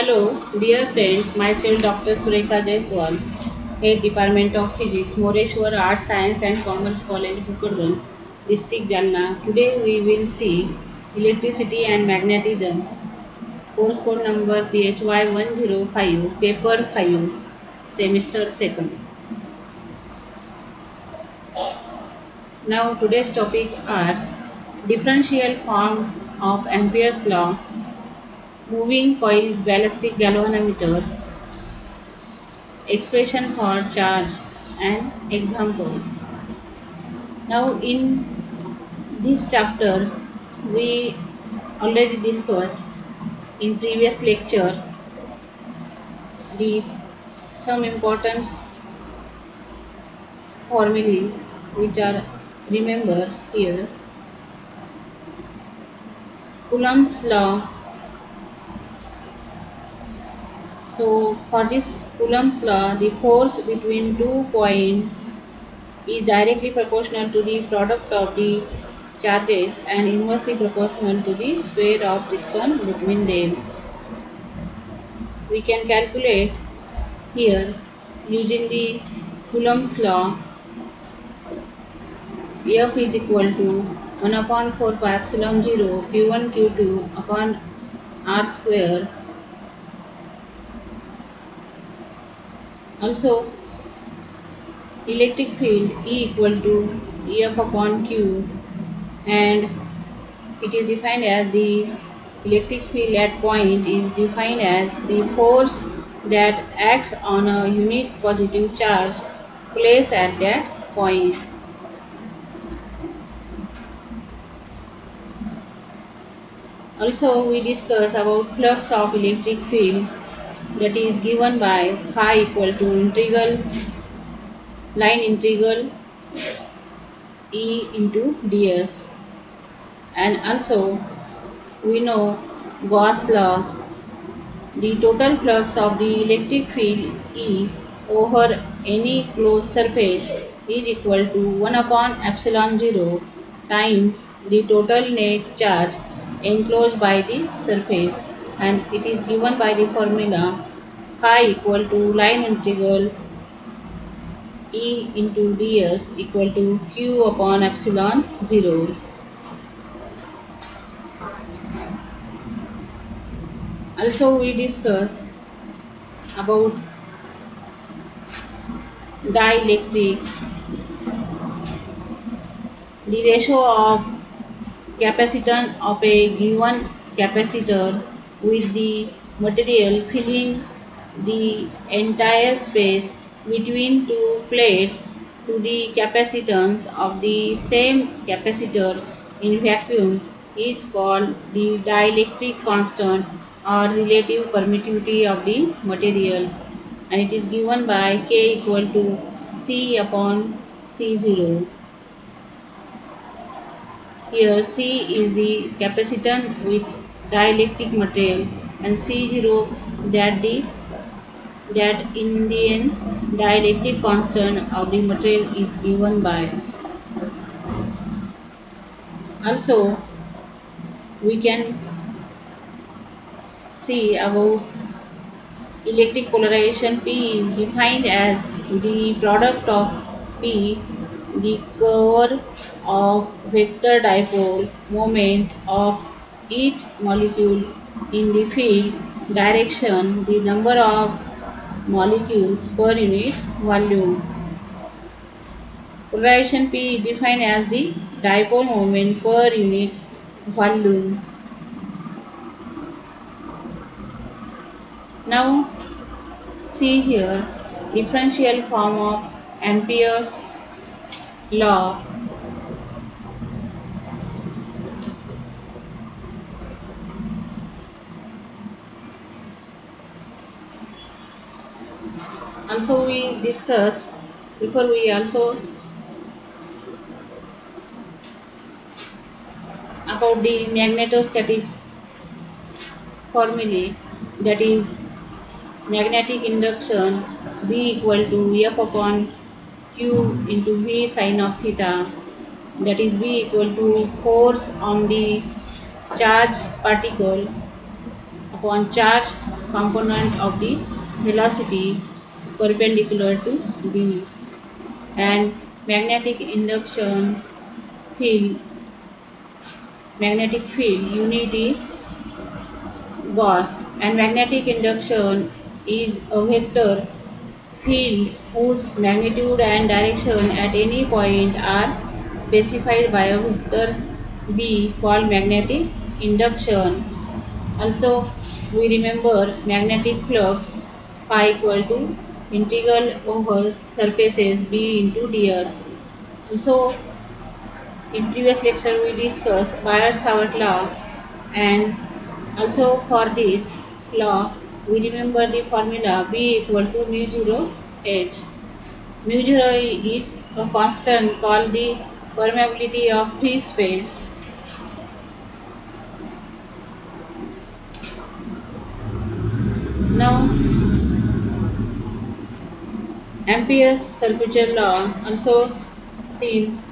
Hello, dear friends. Myself, Dr. Surekha Jaiswal, Head Department of Physics, Moreshwar Arts, Science and Commerce College, Bhukurgan, District Jalna. Today we will see electricity and magnetism. Course code number PHY 105, paper 5, semester 2nd. Now today's topic are differential form of Ampere's law, moving coil ballistic galvanometer, expression for charge, and example. Now in this chapter we already discussed in previous lecture these some important formulae which are remember here. Coulomb's law. So for this Coulomb's law, the force between 2 points is directly proportional to the product of the charges and inversely proportional to the square of distance between them. We can calculate here using the Coulomb's law. F is equal to 1 upon 4 pi epsilon 0 q1 q2 upon r square. Also electric field E equal to F upon Q, and it is defined as the electric field at point is defined as the force that acts on a unit positive charge placed at that point. Also we discuss about flux of electric field, that is given by phi equal to integral line integral E into ds. And also we know Gauss law, the total flux of the electric field E over any closed surface is equal to 1 upon epsilon 0 times the total net charge enclosed by the surface, and it is given by the formula phi equal to line integral E into ds equal to q upon epsilon 0. Also we discuss about dielectrics, the ratio of capacitance of a given capacitor with the material filling the entire space between two plates to the capacitance of the same capacitor in vacuum is called the dielectric constant or relative permittivity of the material, and it is given by K equal to C upon C0. Here C is the capacitance with dielectric material and C0 that Indian dielectric constant of the material is given by. Also we can see about electric polarization. P is defined as the product of P, the curve of vector dipole moment of each molecule in the field direction, the number of molecules per unit volume. Polarization P is defined as the dipole moment per unit volume. Now see here differential form of Ampere's law. Also we discuss before we also about the magnetostatic formulae, that is magnetic induction B equal to F upon Q into V sin of theta, that is B equal to force on the charged particle upon charge component of the velocity perpendicular to B, and magnetic induction field magnetic field unit is Gauss, and magnetic induction is a vector field whose magnitude and direction at any point are specified by a vector B called magnetic induction. Also, we remember magnetic flux phi equal to integral over surfaces B into ds. Also, in previous lecture we discussed Biot-Savart law, and also for this law we remember the formula B equal to mu 0 H. Mu 0 is a constant called the permeability of free space. Now, Ampere's circular law, also seen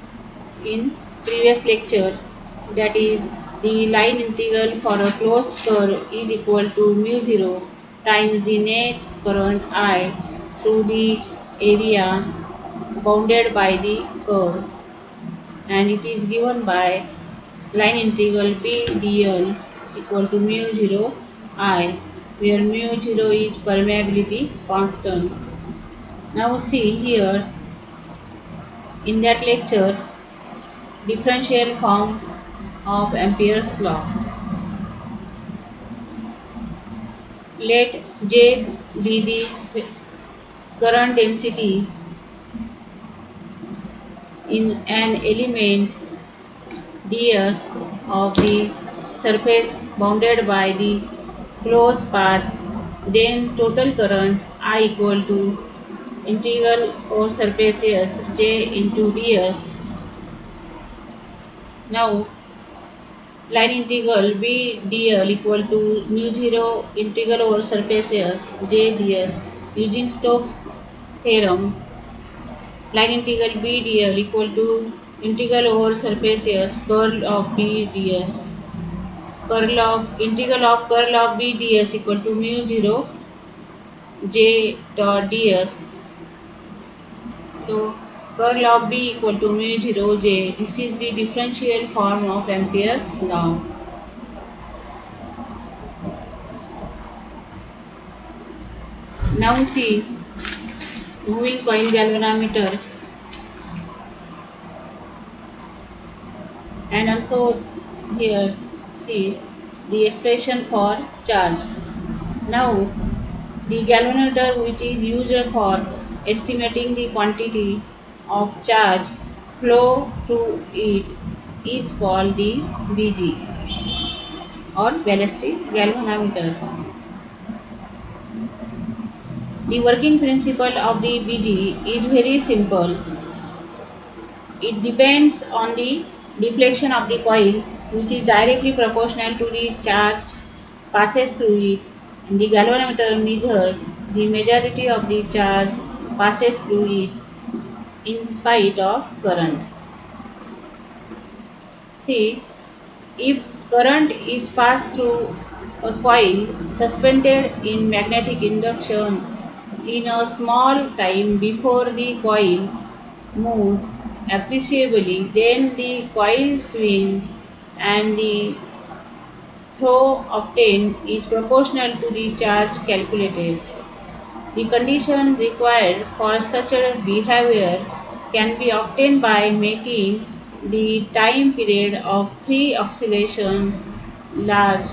in previous lecture, that is the line integral for a closed curve is equal to mu 0 times the net current I through the area bounded by the curve, and it is given by line integral B dl equal to mu 0 I, where mu 0 is permeability constant. Now see here in that lecture differential form of Ampere's law. Let J be the current density in an element ds of the surface bounded by the closed path, then total current I equal to integral over surface S J into ds. Now, line integral B dl equal to mu 0 integral over surface S J ds using Stokes theorem. Line integral B dl equal to integral over surface S curl of B ds. Curl of B ds equal to mu 0 J dot ds. So curl of B equal to mu 0 J. This is the differential form of Ampere's law. Now see moving coil galvanometer, and also here see the expression for charge. Now the galvanometer, which is used for estimating the quantity of charge flow through it, is called the BG or ballistic galvanometer. The working principle of the BG is very simple. It depends on the deflection of the coil, which is directly proportional to the charge passes through it, and the galvanometer measures the majority of the charge passes through it in spite of current. See, if current is passed through a coil suspended in magnetic induction in a small time before the coil moves appreciably, then the coil swings and the throw obtained is proportional to the charge calculated. The condition required for such a behavior can be obtained by making the time period of free oscillation large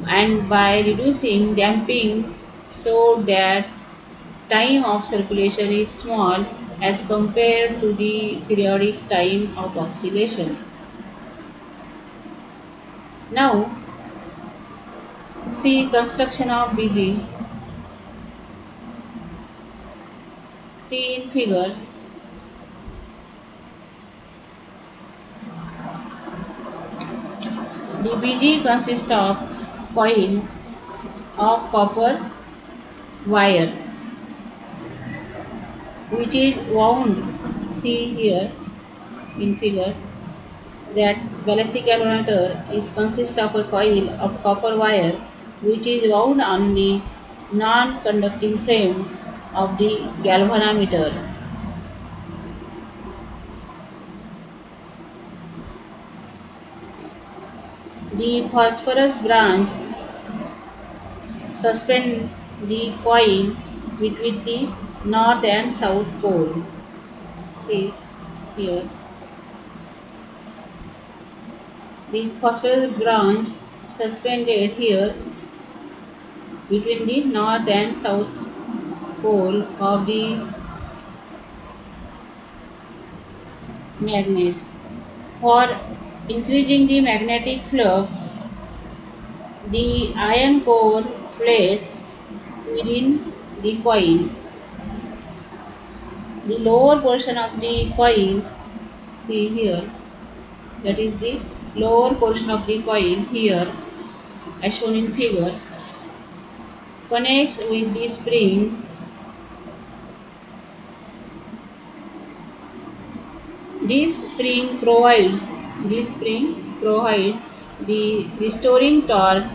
and by reducing damping so that time of circulation is small as compared to the periodic time of oscillation. Now, see construction of BG. See in figure. The BG consists of coil of copper wire which is wound. See here in figure that ballistic galvanometer is consist of a coil of copper wire which is wound on the non-conducting frame of the galvanometer. The phosphorus branch suspend the coil between the north and south pole. See here, the phosphorus branch suspended here between the north and south pole of the magnet. For increasing the magnetic flux, the iron core placed within the coil. The lower portion of the coil, see here, that is the lower portion of the coil here as shown in figure, connects with the spring. This spring provides the restoring torque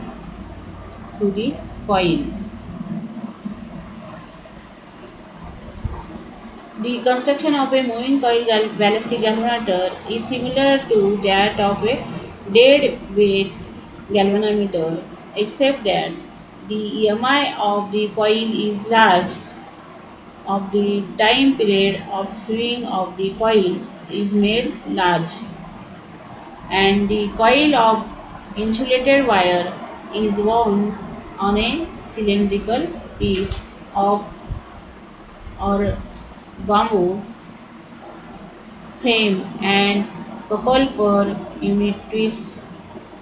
to the coil. The construction of a moving coil ballistic galvanometer is similar to that of a dead weight galvanometer, except that the EMI of the coil is large, of the time period of swing of the coil is made large, and the coil of insulated wire is wound on a cylindrical piece of or bamboo frame, and couple per unit twist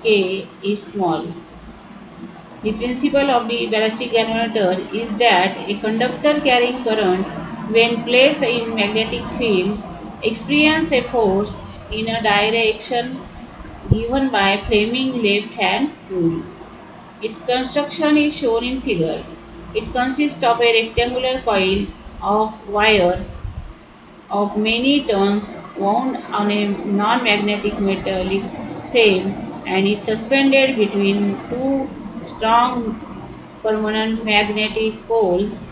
K is small. The principle of the ballistic galvanometer is that a conductor carrying current, when placed in magnetic field, experiences a force in a direction given by Fleming left hand rule. Its construction is shown in figure. It consists of a rectangular coil of wire of many turns wound on a non-magnetic metallic frame and is suspended between two strong permanent magnetic poles.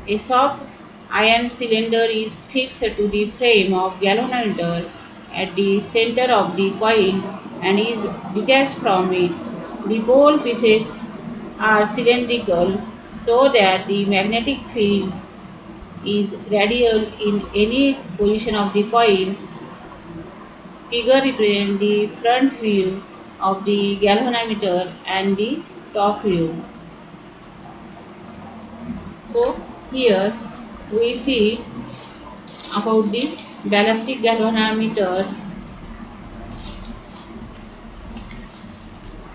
A soft iron cylinder is fixed to the frame of galvanometer at the center of the coil and is detached from it. The pole pieces are cylindrical so that the magnetic field is radial in any position of the coil. Figure represents the front view of the galvanometer and the top view. So here we see about the ballistic galvanometer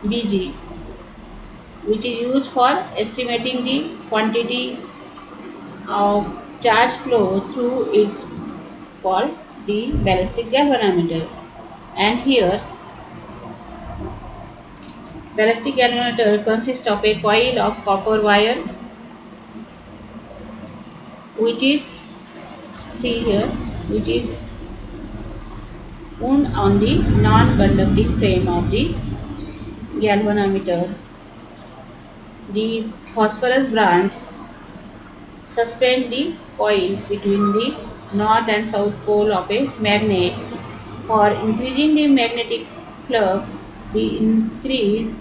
BG, which is used for estimating the quantity of charge flow through its called the ballistic galvanometer. And here ballistic galvanometer consists of a coil of copper wire which is, see here, which is wound on the non-conducting frame of the galvanometer. The phosphorus branch suspend the coil between the north and south pole of a magnet. For increasing the magnetic flux, the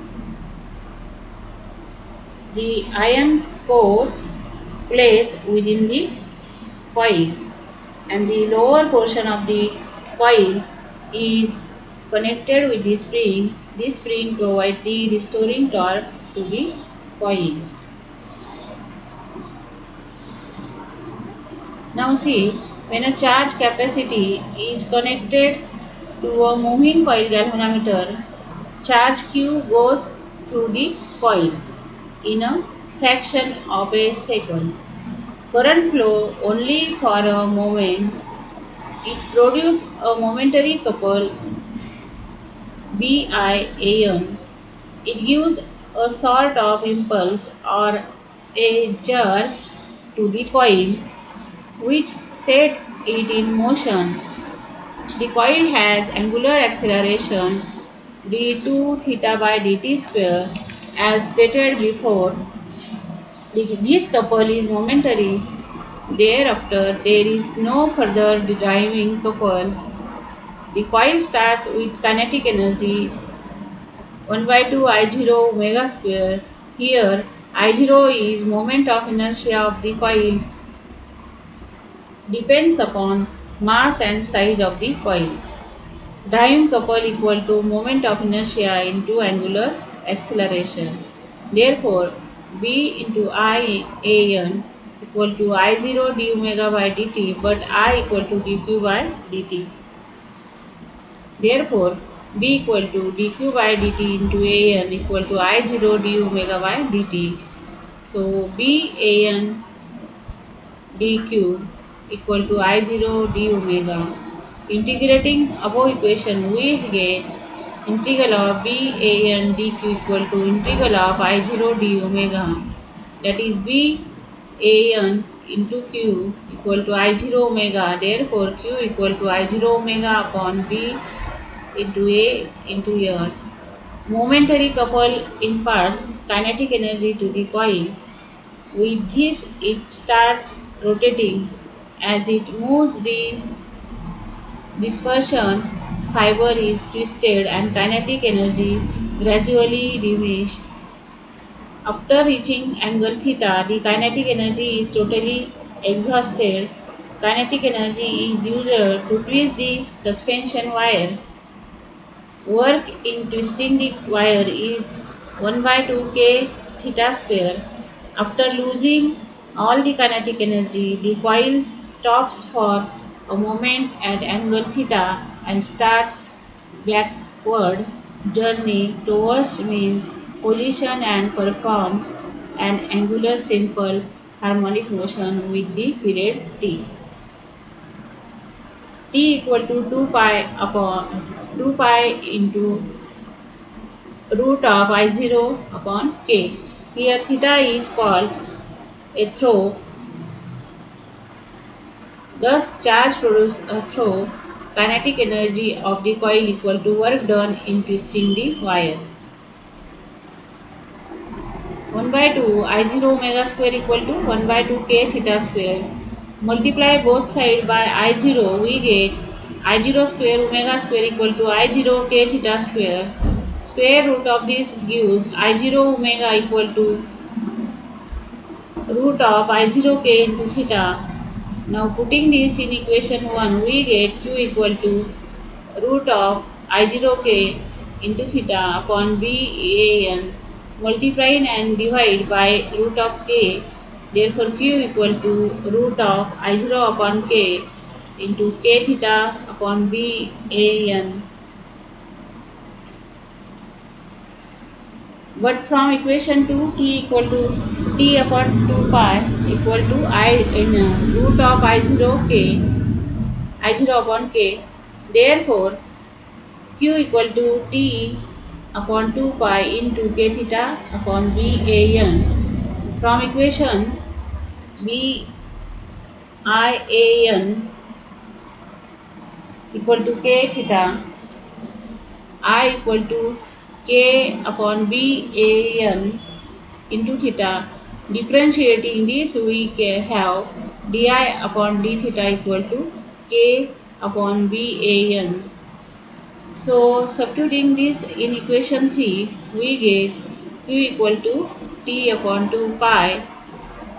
iron core placed within the coil, and the lower portion of the coil is connected with the spring. This spring provides the restoring torque to the coil. Now see, when a charge capacity is connected to a moving coil galvanometer, charge Q goes through the coil in a fraction of a second. Current flow only for a moment. It produces a momentary couple BIAN. It gives a sort of impulse or a jerk to the coil which set it in motion. The coil has angular acceleration d2 theta by dt square As stated before, this couple is momentary. Thereafter, there is no further driving couple. The coil starts with kinetic energy 1 by 2 I0 omega square. Here, I0 is moment of inertia of the coil, depends upon mass and size of the coil. Driving couple equal to moment of inertia into angular acceleration. Therefore, B into I an equal to I0 d omega by dt, but I equal to dq by dt. Therefore, B equal to dq by dt into an equal to I0 d omega by dt. So, B an dq equal to I0 d omega. Integrating above equation, we get integral of B a n dq equal to integral of I0 d omega. That is B a n into q equal to I0 omega. Therefore, q equal to I0 omega upon B into A into L. Momentary couple imparts kinetic energy to the coil. With this, it starts rotating. As it moves, the dispersion fiber is twisted and kinetic energy gradually diminishes. After reaching angle theta, the kinetic energy is totally exhausted. Kinetic energy is used to twist the suspension wire. Work in twisting the wire is 1 by 2k theta square. After losing all the kinetic energy, the coil stops for a moment at angle theta and starts backward journey towards means position and performs an angular simple harmonic motion with the period t. T equal to 2 pi upon 2 pi into root of I0 upon k. Here theta is called a throw. Thus charge produces a throw. Kinetic energy of the coil equal to work done in twisting the wire. 1 by 2 I0 omega square equal to 1 by 2 k theta square. Multiply both sides by I0, we get I0 square omega square equal to I0 k theta square. Square root of this gives I0 omega equal to root of I0 k into theta. Now putting this in equation 1, we get q equal to root of I0 k into theta upon B a n. Multiply and divide by root of k. Therefore, q equal to root of I0 upon k into k theta upon B a n. But from equation 2, t equal to t upon 2 pi equal to I in root of I0 upon k. Therefore, q equal to t upon 2 pi into k theta upon b a n. From equation b I a n equal to k theta, I equal to k upon b a n into theta. Differentiating this, we have di upon d theta equal to k upon b a n. So substituting this in equation 3, we get q equal to t upon 2 pi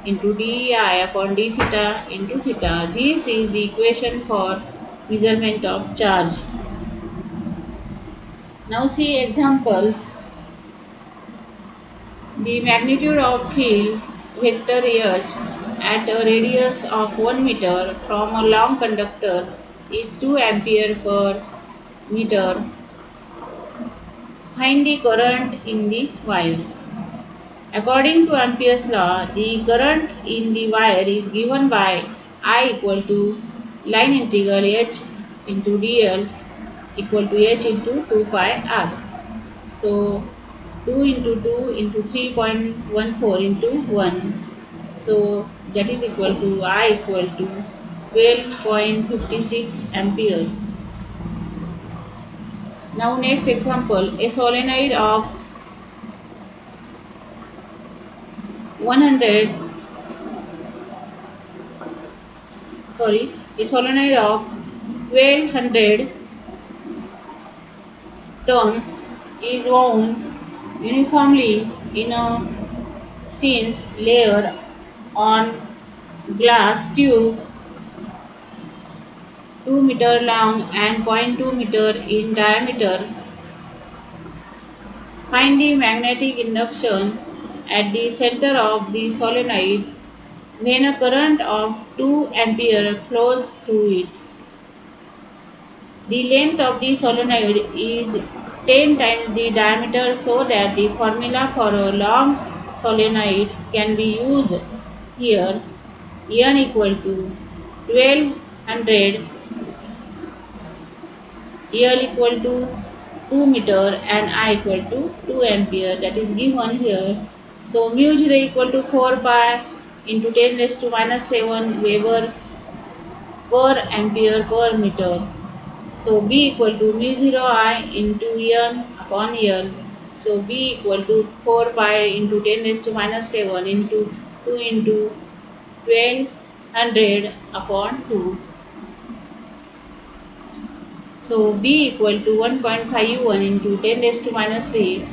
into di upon d theta into theta. This is the equation for measurement of charge. Now see examples. The magnitude of field vector H at a radius of 1 meter from a long conductor is 2 ampere per meter. Find the current in the wire. According to Ampere's law, the current in the wire is given by I equal to line integral H into dl equal to H into 2 pi r. So 2 into 2 into 3.14 into 1. So that is equal to I equal to 12.56 ampere. Now next example, a solenoid of 100 a solenoid of 1200 turns is wound uniformly in a scenes layer on glass tube 2 meter long and 0.2 meter in diameter. Find the magnetic induction at the center of the solenoid when a current of 2 ampere flows through it. The length of the solenoid is 10 times the diameter so that the formula for a long solenoid can be used here. N equal to 1200, L equal to 2 meter and I equal to 2 ampere, that is given here. So mu 0 equal to 4 pi into 10 raised to minus 7 Weber per ampere per meter. So B equal to mu 0 I into N upon L. So B equal to 4 pi into 10 raised to minus 7 into 2 into 1200 upon 2. So B equal to 1.51 into 10 raised to minus 3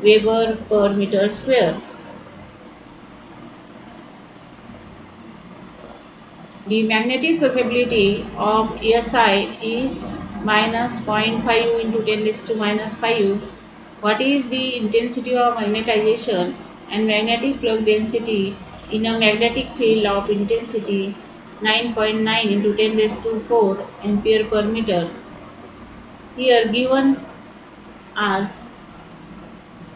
Weber per meter square. The magnetic susceptibility of SI is minus 0.5 into 10 raised to minus 5. What is the intensity of magnetization and magnetic flux density in a magnetic field of intensity 9.9 into 10 raised to 4 ampere per meter? Here given are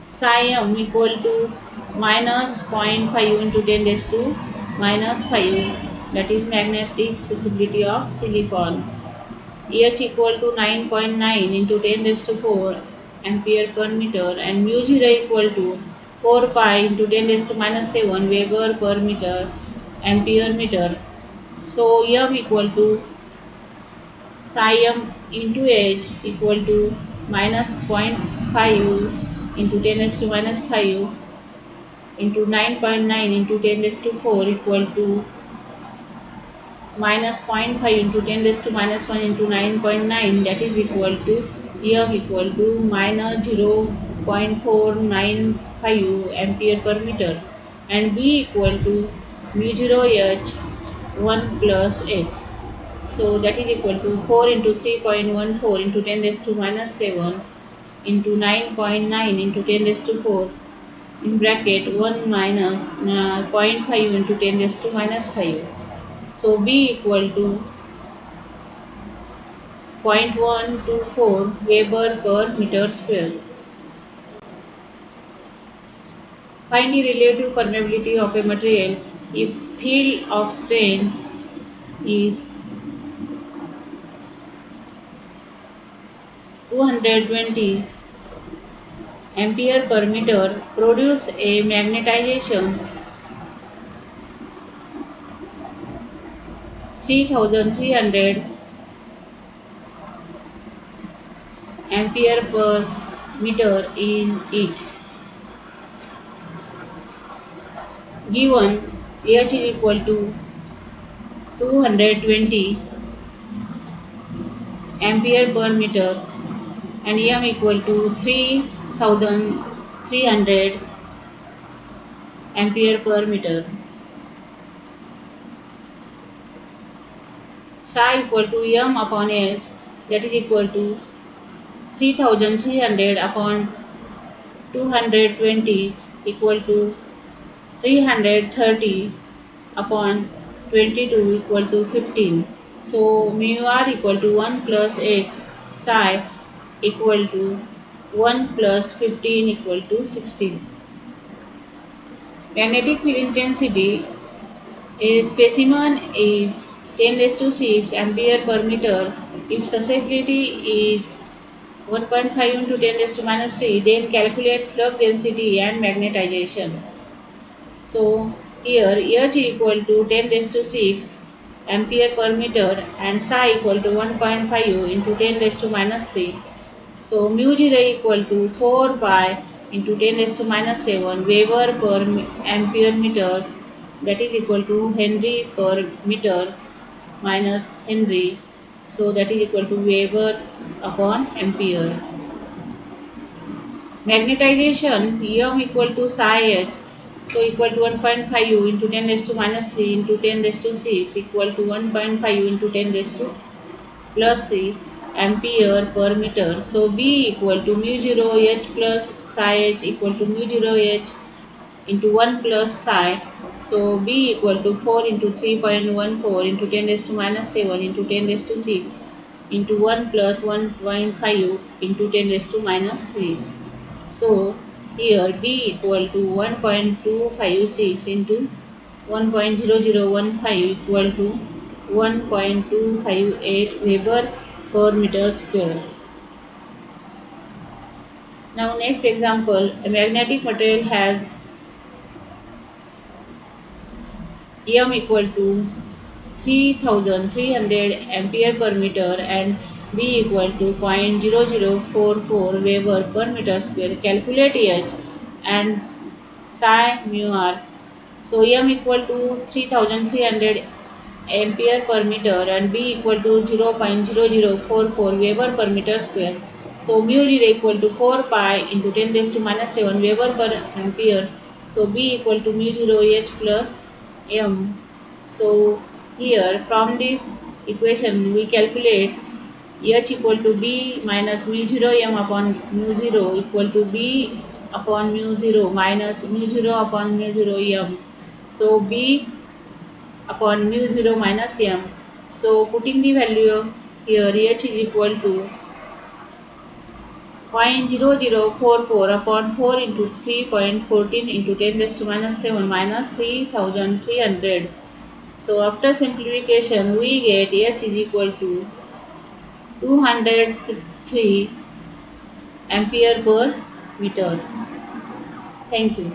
psi m equal to minus 0.5 into 10 raised to minus 5, that is magnetic susceptibility of silicon. H equal to 9.9 into 10 raised to 4 ampere per meter and mu 0 equal to 4 pi into 10 raised to minus 7 Weber per meter ampere meter. So m equal to psi m into h equal to minus 0.5 into 10 raised to minus 5 into 9.9 into 10 raised to 4 equal to minus 0.5 into 10 raised to minus 1 into 9.9, that is equal to m equal to minus 0.495 ampere per meter and B equal to mu 0 h 1 plus x. So that is equal to 4 into 3.14 into 10 raised to minus 7 into 9.9 into 10 raised to 4 in bracket 1 minus zero point 0.5 into 10 raised to minus 5. So B equal to 0.124 Weber per meter square. Find the relative permeability of a material if field of strength is 220 ampere per meter, produce a magnetization 3300 ampere per meter in it. Given H is equal to 220 ampere per meter and M equal to 3300 ampere per meter. Psi equal to M upon H, that is equal to 3300 upon 220 equal to 330 upon 22 equal to 15. So mu r equal to 1 plus x psi equal to 1 plus 15 equal to 16. Magnetic field intensity, a specimen is 10 raised to 6 ampere per meter. If susceptibility is 1.5 into 10 raised to minus 3, then calculate flux density and magnetization. So here H equal to 10 raised to 6 ampere per meter and psi equal to 1.5 into 10 raised to minus 3. So mu 0 equal to 4 pi into 10 raised to minus 7 Weber per ampere meter, that is equal to Henry per meter minus Henry, so that is equal to Weber upon ampere. Magnetization M equal to psi h, so equal to 1.5 u into 10 raised to minus 3 into 10 raised to 6 equal to 1.5 u into 10 raised to plus 3 ampere per meter. So B equal to mu 0 h plus psi h equal to mu 0 h into 1 plus psi. So B equal to 4 into 3.14 into 10 raised to minus 7 into 10 raised to 6 into 1 plus 1.5 into 10 raised to minus 3. So here B equal to 1.256 into 1.0015 equal to 1.258 Weber per meter square. Now next example, a magnetic material has M equal to 3300 ampere per meter and B equal to 0.0044 Weber per meter square. Calculate H and psi mu r. So M equal to 3300 ampere per meter and B equal to 0.0044 Weber per meter square. So mu 0 equal to 4 pi into 10 raised to minus 7 Weber per ampere. So B equal to mu 0 H plus M. So here from this equation we calculate H equal to B minus mu 0 M upon mu 0 equal to B upon mu 0 minus mu 0 upon mu 0 M. So B upon mu 0 minus M. So putting the value here, H is equal to 0.0044 upon 4 into 3.14 into 10 raised to minus 7 minus 3300. So after simplification we get H is equal to 203 ampere per meter. Thank you.